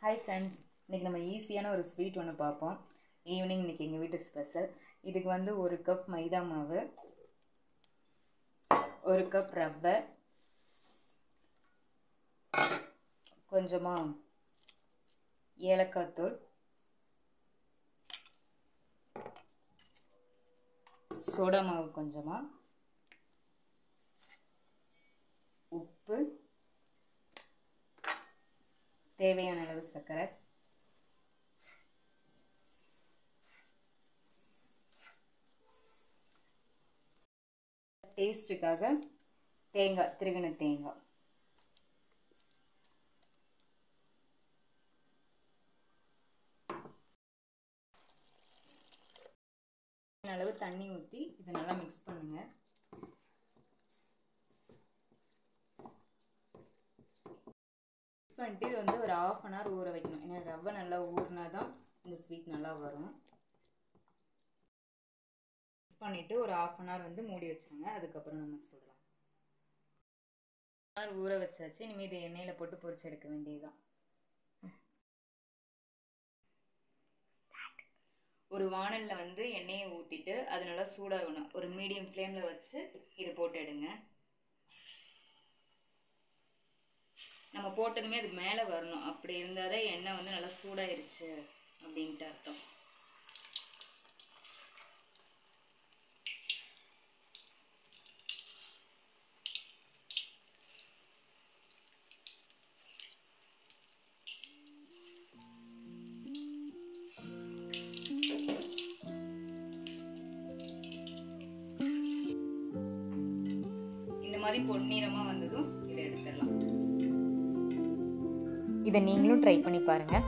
Hi friends, இன்றைக்கி நம்ம ஈஸியான ஒரு ஸ்வீட் ஒன்று பார்ப்போம். ஈவினிங் இன்றைக்கி எங்கள் வீட்டு ஸ்பெஷல். இதுக்கு வந்து 1 கப் மைதா மாவு, 1 கப் ரவை, கொஞ்சமாக ஏலக்காய் தூள், சோடா மாவு கொஞ்சமாக, உப்பு, தேவையான அளவு சர்க்கரை, டேஸ்ட்டுக்காக தேங்காய், திருகின தேங்காய். அளவு தண்ணி ஊற்றி இதை நல்லா மிக்ஸ் பண்ணுங்க. மிக்ஸ் பண்ணிட்டு இது வந்து ஒரு 1/2 அன் ஹவர் ஊற வைக்கணும். ஏன்னா ரவை நல்லா ஊறினா தான் இந்த ஸ்வீட் நல்லா வரும். மிக்ஸ் பண்ணிவிட்டு ஒரு 1/2 அன் ஹவர் வந்து மூடி வச்சுருங்க. அதுக்கப்புறம் நம்ம சொல்லலாம். 1/2 ஹவர் ஊற வச்சாச்சு. இனிமேல் இதை எண்ணெயில் போட்டு பொரிச்சு எடுக்க வேண்டியதுதான். ஒரு வானலில் வந்து எண்ணெயை ஊற்றிட்டு அது நல்லா சூடாகணும். ஒரு மீடியம் ஃப்ளேமில் வச்சு இதை போட்டு எடுங்க. நம்ம போட்டதுமே அது மேலே வரணும். அப்படி இருந்தால் தான் எண்ணெய் வந்து நல்லா சூடாயிருச்சு அப்படின்ட்டு அர்த்தம். இந்த மாதிரி பொன்னிறமாக வந்ததும் இதை எடுத்துடலாம். இதை நீங்களும் ட்ரை பண்ணி பாருங்கள்.